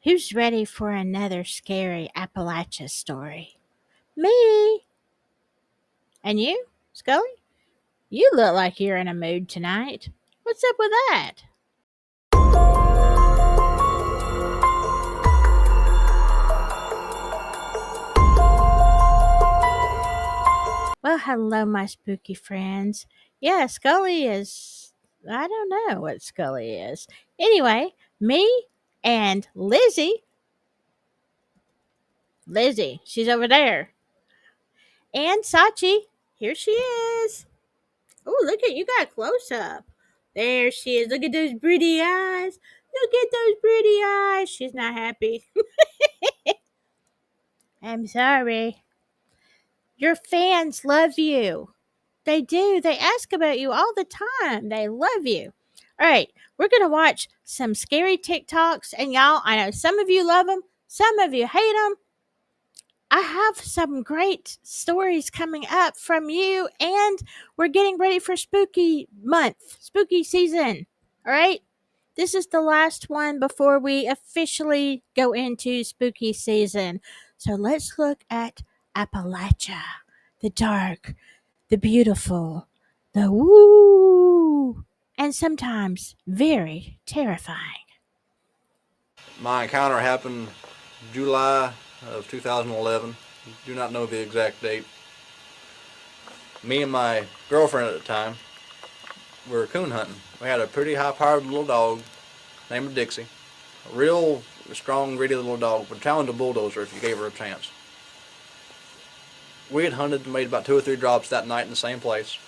Who's ready for another scary Appalachia story? Me! And you, Scully? You look like you're in a mood tonight. What's up with that? Well, hello, my spooky friends. Yeah, Scully is. I don't know what Scully is. Anyway, me and Lizzie, she's over there. And Sachi, here she is. Oh, look at you got a close up. There she is. Look at those pretty eyes. Look at those pretty eyes. She's not happy. I'm sorry. Your fans love you. They do. They ask about you all the time. They love you. All right, we're going to watch some scary TikToks. And y'all, I know some of you love them, some of you hate them. I have some great stories coming up from you, and we're getting ready for spooky month, spooky season. All right? This is the last one before we officially go into spooky season. So let's look at Appalachia, the dark, the beautiful, the woo, and sometimes very terrifying. My encounter happened July of 2011. Do not know the exact date. Me and my girlfriend at the time were coon hunting. We had a pretty high-powered little dog named Dixie. A real strong, gritty little dog, would challenge a bulldozer if you gave her a chance. We had hunted and made about 2 or 3 drops that night in the same place.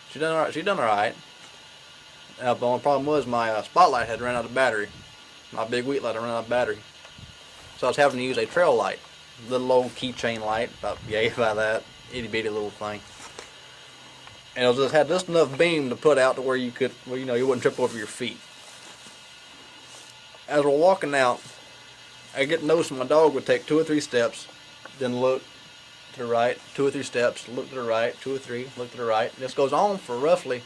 She done all right. The only problem was my spotlight had run out of battery. My big wheat light had run out of battery. So I was having to use a trail light. Little old keychain light, about yay by that, itty bitty little thing. And it just had just enough beam to put out to where you could, well, you wouldn't trip over your feet. As we're walking out, I get noticed my dog would take 2 or 3 steps, then look to the right, 2 or 3 steps, look to the right, 2 or 3, look to the right. And this goes on for roughly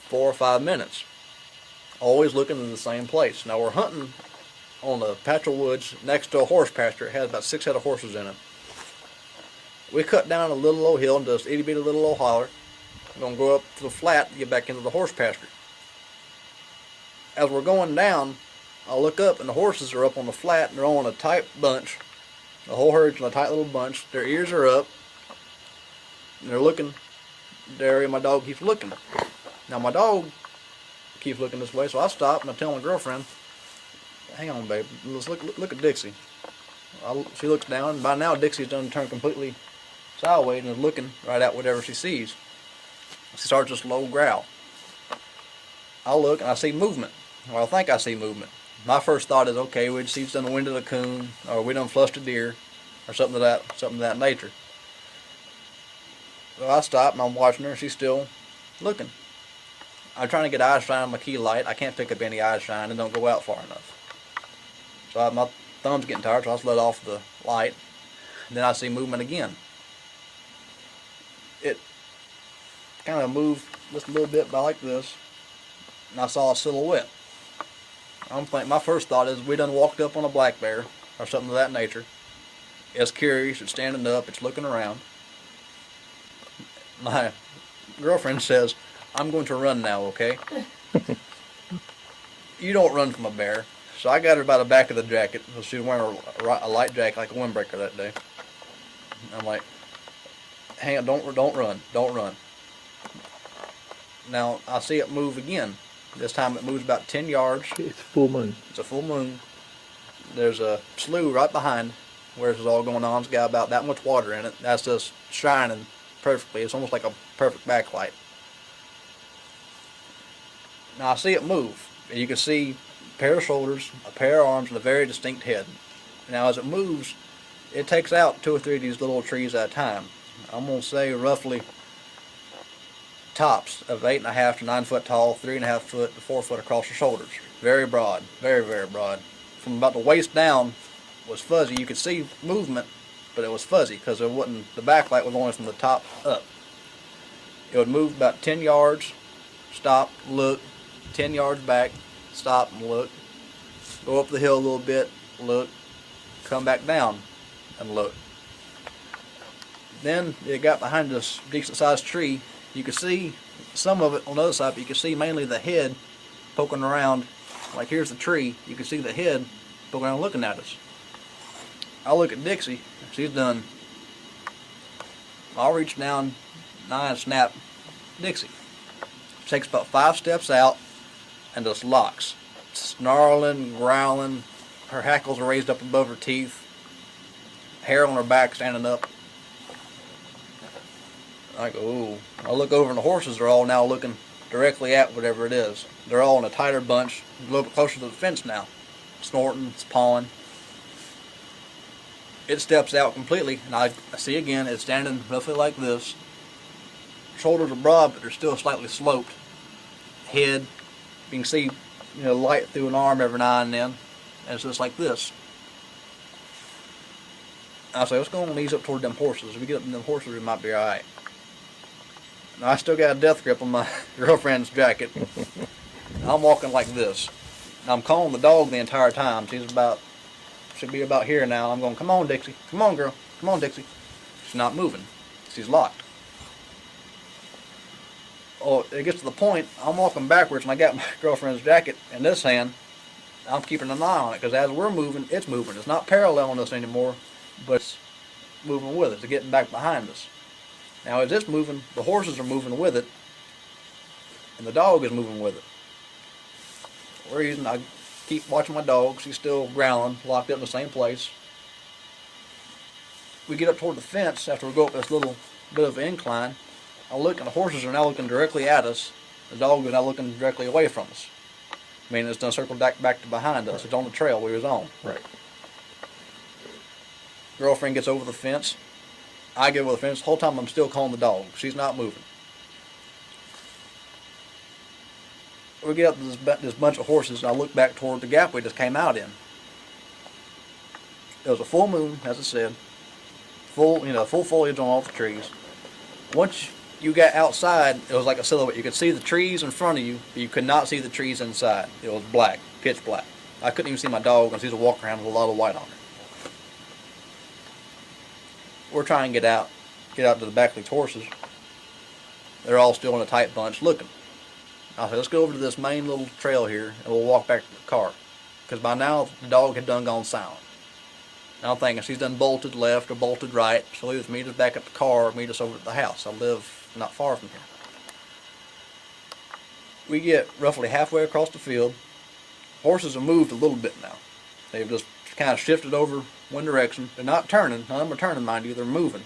4 or 5 minutes. Always looking in the same place. Now we're hunting on a patch of woods next to a horse pasture. It has about 6 head of horses in it. We cut down a little low hill and just itty bitty little old holler. We're going to go up to the flat to get back into the horse pasture. As we're going down, I look up and the horses are up on the flat and they're all in a tight bunch. The whole herd's in a tight little bunch. Their ears are up. And they're looking there, and my dog keeps looking. Now my dog keeps looking this way, so I stop and I tell my girlfriend, "Hang on, babe. Let's look at Dixie." She looks down, and by now Dixie's done turned completely sideways and is looking right at whatever she sees. She starts a slow growl. I look and I see movement. Well, I think I see movement. My first thought is, okay, she's done the wind of the coon, or we done flushed a deer, or something of that nature. So I stop and I'm watching her, and she's still looking. I'm trying to get eye shine on my key light. I can't pick up any eye shine and don't go out far enough. So my thumb's getting tired, so I just let off the light. And then I see movement again. It kind of moved just a little bit by like this, and I saw a silhouette. My first thought is we done walked up on a black bear or something of that nature. It's curious, it's standing up, it's looking around. My girlfriend says, "I'm going to run now, okay?" You don't run from a bear. So I got her by the back of the jacket. She was wearing a light jacket, like a windbreaker that day. I'm like, "Hang on, don't run." Now I see it move again. This time it moves about 10 yards. It's full moon. It's a full moon. There's a slough right behind where this is all going on. It's got about that much water in it. That's just shining perfectly. It's almost like a perfect backlight. Now I see it move. And you can see a pair of shoulders, a pair of arms, and a very distinct head. Now as it moves, it takes out 2 or 3 of these little trees at a time. I'm going to say roughly tops of 8.5 to 9 foot tall, 3.5 foot to 4 foot across the shoulders. Very broad, very, very broad. From about the waist down was fuzzy. You could see movement, but it was fuzzy because the backlight was only from the top up. It would move about 10 yards, stop, look, 10 yards back, stop and look, Go up the hill a little bit, look, come back down and look. Then it got behind this decent sized tree. You could see some of it on the other side, but you could see mainly the head poking around. Like here's the tree, you can see the head poking around looking at us. I look at Dixie, she's done. I'll reach down and snap Dixie. She takes about 5 steps out and just locks. Snarling, growling, her hackles are raised up above her teeth, hair on her back standing up. I go, ooh. I look over and the horses are all now looking directly at whatever it is. They're all in a tighter bunch, a little bit closer to the fence now. Snorting, it's pawing. It steps out completely, and I see again, it's standing roughly like this. Shoulders are broad, but they're still slightly sloped. Head, you can see, light through an arm every now and then, and it's just like this. I say, let's go and ease up toward them horses. If we get up to them horses, we might be alright. Now, I still got a death grip on my girlfriend's jacket. I'm walking like this. Now, I'm calling the dog the entire time. She'll be about here now. I'm going, come on, Dixie. Come on, girl. Come on, Dixie. She's not moving. She's locked. Oh, it gets to the point, I'm walking backwards and I got my girlfriend's jacket in this hand. I'm keeping an eye on it because as we're moving, it's moving. It's not paralleling us anymore, but it's moving with us. It's getting back behind us. Now, as it's moving, the horses are moving with it, and the dog is moving with it. I keep watching my dog. She's still growling, locked up in the same place. We get up toward the fence after we go up this little bit of an incline. I look, and the horses are now looking directly at us. The dog is now looking directly away from us. I mean, it's done circled back to behind us. It's on the trail we was on. Right. Girlfriend gets over the fence. I get over the fence. The whole time I'm still calling the dog. She's not moving. We get up to this bunch of horses, and I look back toward the gap we just came out in. It was a full moon, as I said. Full foliage on all the trees. Once you got outside, it was like a silhouette. You could see the trees in front of you, but you could not see the trees inside. It was black, pitch black. I couldn't even see my dog, and she's a walk around with a lot of white on her. We're trying to get out to the back of these horses. They're all still in a tight bunch looking. I said, let's go over to this main little trail here, and we'll walk back to the car. Because by now, the dog had done gone silent. And I'm thinking, she's done bolted left or bolted right. She'll either meet us back at the car or meet us over at the house. I live not far from here. We get roughly halfway across the field. Horses have moved a little bit now. They've just kind of shifted over one direction. They're not turning. None of them are turning, mind you. They're moving.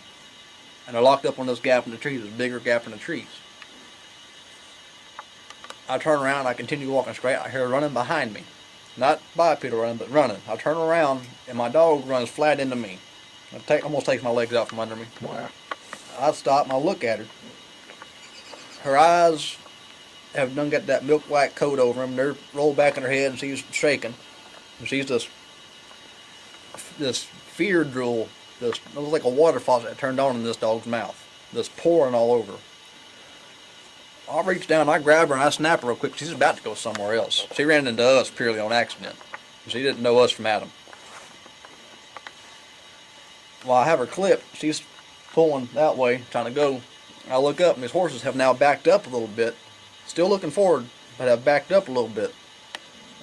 And they're locked up on this gap in the trees. This bigger gap in the trees. I turn around, I continue walking straight. I hear running behind me. Not bipedal running, but running. I turn around, and my dog runs flat into me. Almost takes my legs out from under me. Wow. I stop and I look at her. Her eyes have done got that milk white coat over them. They're rolled back in her head, and she's shaking. And she's this fear drool. It looks like a water faucet that turned on in this dog's mouth. Just pouring all over. I reach down, I grab her, and I snap her real quick. She's about to go somewhere else. She ran into us purely on accident. She didn't know us from Adam. While I have her clipped, she's pulling that way, trying to go. I look up, and these horses have now backed up a little bit. Still looking forward, but have backed up a little bit.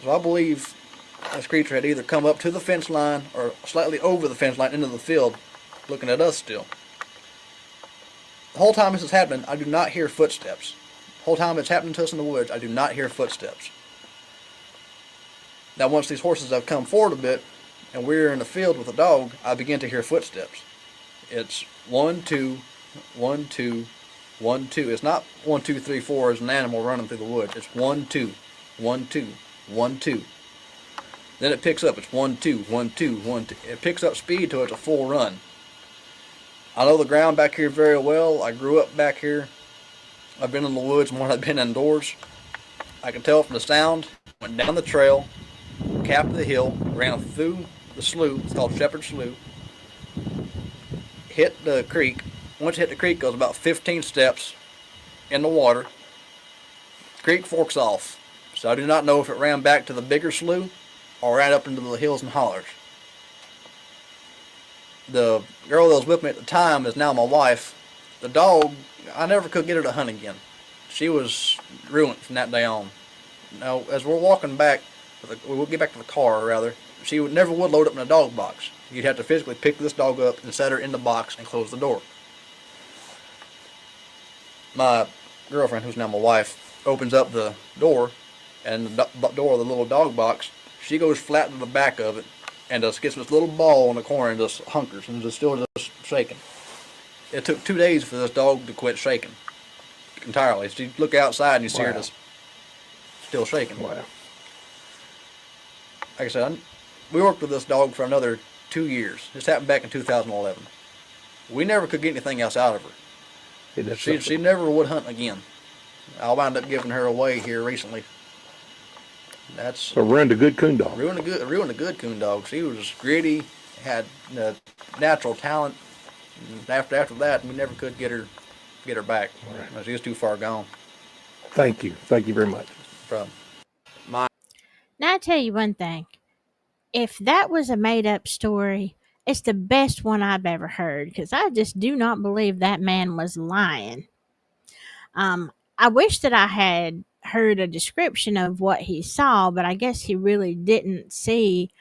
So I believe this creature had either come up to the fence line or slightly over the fence line into the field, looking at us still. The whole time this is happening, I do not hear footsteps. The whole time it's happening to us in the woods, I do not hear footsteps. Now once these horses have come forward a bit, and we're in the field with a dog, I begin to hear footsteps. It's 1, 2, 1, 2, 1, 2. It's not 1, 2, 3, 4 as an animal running through the woods. It's 1, 2, 1, 2, 1, 2. Then it picks up. It's 1, 2, 1, 2, 1, 2. It picks up speed till it's a full run. I know the ground back here very well. I grew up back here. I've been in the woods more than I've been indoors. I can tell from the sound. Went down the trail, capped the hill, ran through the slough. It's called Shepherd's Slough. Hit the creek. Once it hit the creek, it goes about 15 steps in the water. The creek forks off. So I do not know if it ran back to the bigger slough or ran up into the hills and hollers. The girl that was with me at the time is now my wife. The dog, I never could get her to hunt again. She was ruined from that day on. Now, as we're walking back, we'll get back to the car rather, she never would load up in a dog box. You'd have to physically pick this dog up and set her in the box and close the door. My girlfriend, who's now my wife, opens up the door, and the door of the little dog box, she goes flat to the back of it and just gets this little ball in the corner and just hunkers and just still just shaking. It took 2 days for this dog to quit shaking entirely. So you look outside and you see her just still shaking. Wow. Like I said, we worked with this dog for another 2 years. This happened back in 2011. We never could get anything else out of her. She never would hunt again. I wound up giving her away here recently. So ruined a good coon dog. Ruined a good coon dog. She was gritty, had natural talent. And after that, we never could get her back. Right. She was too far gone. Thank you very much. No problem. Now I tell you one thing. If that was a made-up story, it's the best one I've ever heard, because I just do not believe that man was lying. I wish that I had heard a description of what he saw, but I guess he really didn't see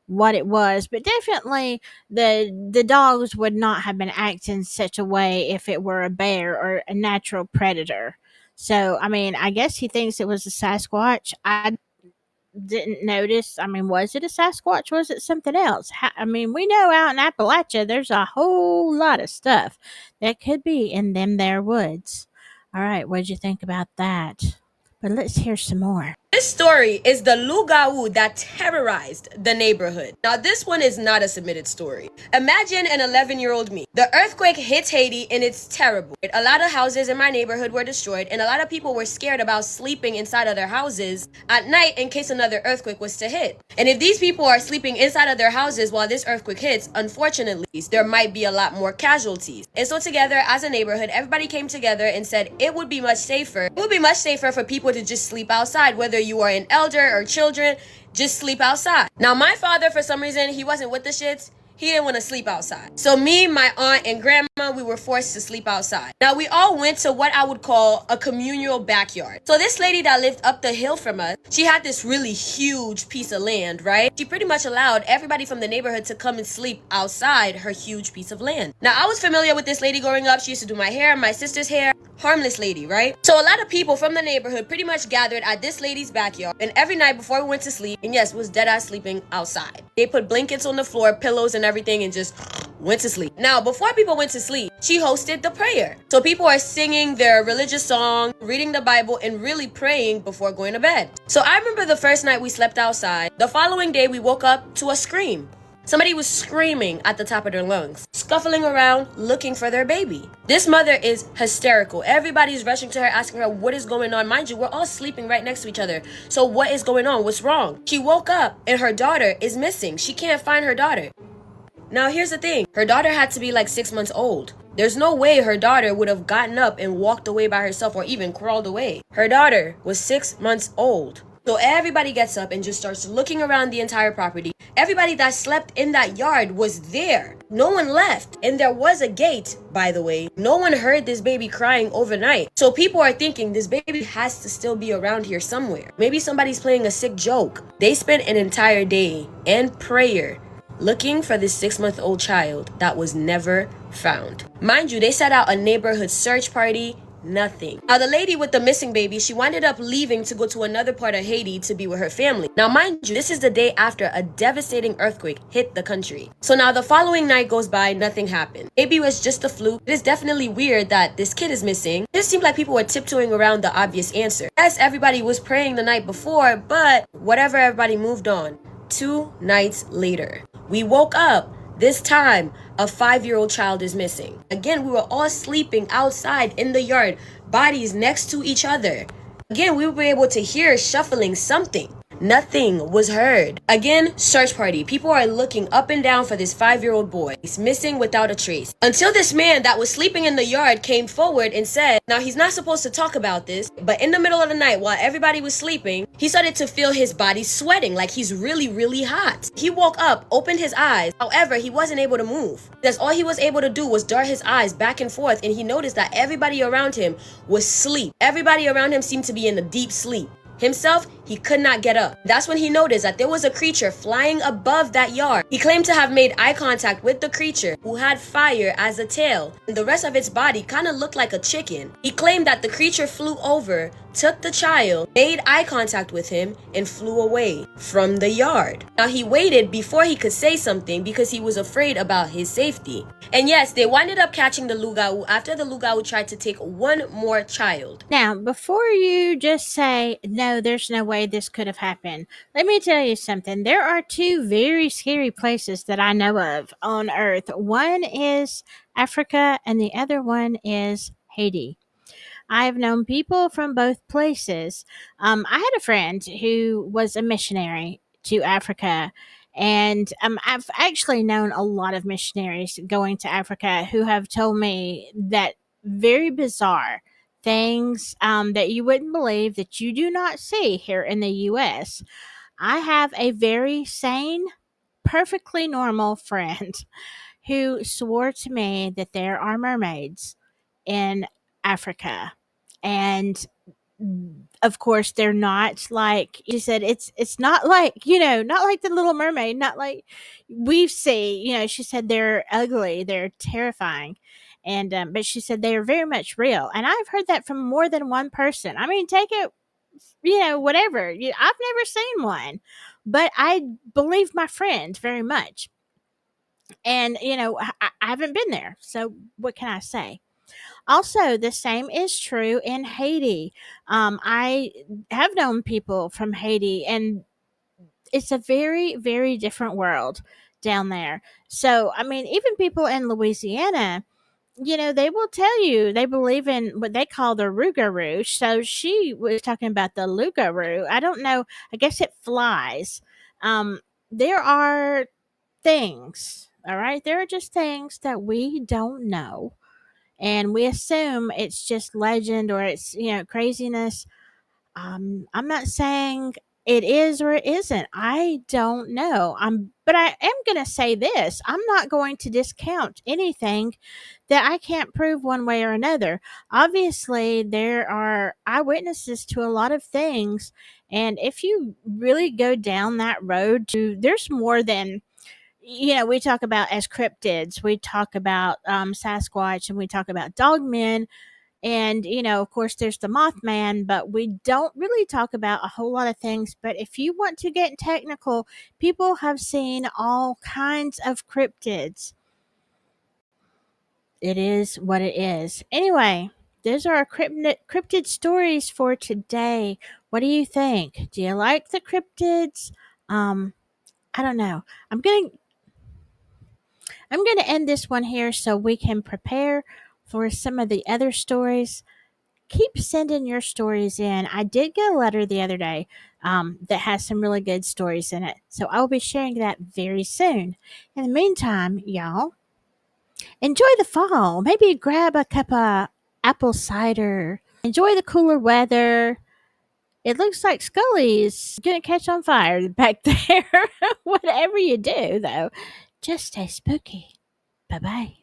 what it was. But definitely the dogs would not have been acting such a way if it were a bear or a natural predator. So, I mean, I guess he thinks it was a Sasquatch. I didn't notice. I mean, was it a Sasquatch? Was it something else? I mean, we know out in Appalachia there's a whole lot of stuff that could be in them there woods. All right, what'd you think about that? But let's hear some more. This story is the Lougawou that terrorized the neighborhood. Now, this one is not a submitted story. Imagine an 11-year-old me. The earthquake hits Haiti and it's terrible. A lot of houses in my neighborhood were destroyed, and a lot of people were scared about sleeping inside of their houses at night in case another earthquake was to hit. And if these people are sleeping inside of their houses while this earthquake hits, unfortunately, there might be a lot more casualties. And so together as a neighborhood, everybody came together and said it would be much safer. It would be much safer for people to just sleep outside, whether you are an elder or children, just sleep outside. Now, my father, for some reason, he wasn't with the shits. He didn't want to sleep outside. So me, my aunt, and grandma, we were forced to sleep outside. Now, we all went to what I would call a communal backyard. So this lady that lived up the hill from us, she had this really huge piece of land, right? She pretty much allowed everybody from the neighborhood to come and sleep outside her huge piece of land. Now, I was familiar with this lady growing up. She used to do my hair, my sister's hair. Harmless lady, right? So a lot of people from the neighborhood pretty much gathered at this lady's backyard, and every night before we went to sleep, and yes, was dead ass sleeping outside. They put blankets on the floor, pillows and everything, and just went to sleep. Now, before people went to sleep, she hosted the prayer. So people are singing their religious song, reading the Bible, and really praying before going to bed. So I remember the first night we slept outside. The following day, we woke up to a scream. Somebody was screaming at the top of their lungs, scuffling around, looking for their baby. This mother is hysterical. Everybody's rushing to her, asking her what is going on. Mind you, we're all sleeping right next to each other. So what is going on? What's wrong? She woke up and her daughter is missing. She can't find her daughter. Now, here's the thing. Her daughter had to be like 6 months old. There's no way her daughter would have gotten up and walked away by herself or even crawled away. Her daughter was 6 months old. So everybody gets up and just starts looking around the entire property. Everybody that slept in that yard was there. No one left. And there was a gate, by the way. No one heard this baby crying overnight. So people are thinking this baby has to still be around here somewhere. Maybe somebody's playing a sick joke. They spent an entire day and prayer looking for this 6-month-old child that was never found. Mind you, they set out a neighborhood search party. Nothing. Now, the lady with the missing baby, she ended up leaving to go to another part of Haiti to be with her family. Now, mind you, this is the day after a devastating earthquake hit the country. So now the following night goes by, nothing happened. Maybe it was just a fluke. It is definitely weird that this kid is missing. It just seemed like people were tiptoeing around the obvious answer. Yes, everybody was praying the night before, but whatever, everybody moved on. 2 nights later, we woke up. This time, a 5-year-old child is missing. Again, we were all sleeping outside in the yard, bodies next to each other. Again, we were able to hear shuffling something. Nothing was heard. Again, search party. People are looking up and down for this 5-year-old boy. He's missing without a trace. Until this man that was sleeping in the yard came forward and said, now he's not supposed to talk about this, but in the middle of the night while everybody was sleeping, he started to feel his body sweating like he's really, really hot. He woke up, opened his eyes. However, he wasn't able to move. That's all he was able to do was dart his eyes back and forth, and he noticed that everybody around him was asleep. Everybody around him seemed to be in a deep sleep. Himself, he could not get up. That's when he noticed that there was a creature flying above that yard. He claimed to have made eye contact with the creature, who had fire as a tail, and the rest of its body kind of looked like a chicken. He claimed that the creature flew over, took the child, made eye contact with him, and flew away from the yard. Now, he waited before he could say something because he was afraid about his safety. And yes, they winded up catching the Lougawou after the Lougawou tried to take one more child. Now, before you just say, no, there's no way this could have happened, let me tell you something. There are two very scary places that I know of on Earth. One is Africa, and the other one is Haiti. I've known people from both places. I had a friend who was a missionary to Africa, and I've actually known a lot of missionaries going to Africa who have told me that very bizarre things that you wouldn't believe that you do not see here in the U.S. I have a very sane, perfectly normal friend who swore to me that there are mermaids in Africa. And of course they're not like she said, it's not like, not like the Little Mermaid, not like we see, she said they're ugly, they're terrifying. And but she said they are very much real. And I've heard that from more than one person. I mean, take it, whatever. I've never seen one, but I believe my friend very much. And I haven't been there, so what can I say? Also, the same is true in Haiti. I have known people from Haiti, and it's a very, very different world down there. So, I mean, even people in Louisiana, they will tell you they believe in what they call the rougarou. So she was talking about the lougarou. I don't know. I guess it flies. There are things, all right? There are just things that we don't know, and we assume it's just legend or it's craziness. I'm not saying it is or it isn't. I don't know. But I am going to say this: I'm not going to discount anything that I can't prove one way or another. Obviously, there are eyewitnesses to a lot of things, and if you really go down that road, there's more than, we talk about as cryptids, we talk about Sasquatch, and we talk about dogmen. And, of course, there's the Mothman, but we don't really talk about a whole lot of things. But if you want to get technical, people have seen all kinds of cryptids. It is what it is. Anyway, those are our cryptid stories for today. What do you think? Do you like the cryptids? I don't know. I'm going to end this one here so we can prepare for some of the other stories. Keep sending your stories in. I did get a letter the other day that has some really good stories in it. So I will be sharing that very soon. In the meantime, y'all, enjoy the fall. Maybe grab a cup of apple cider. Enjoy the cooler weather. It looks like Scully's going to catch on fire back there. Whatever you do, though, just stay spooky. Bye-bye.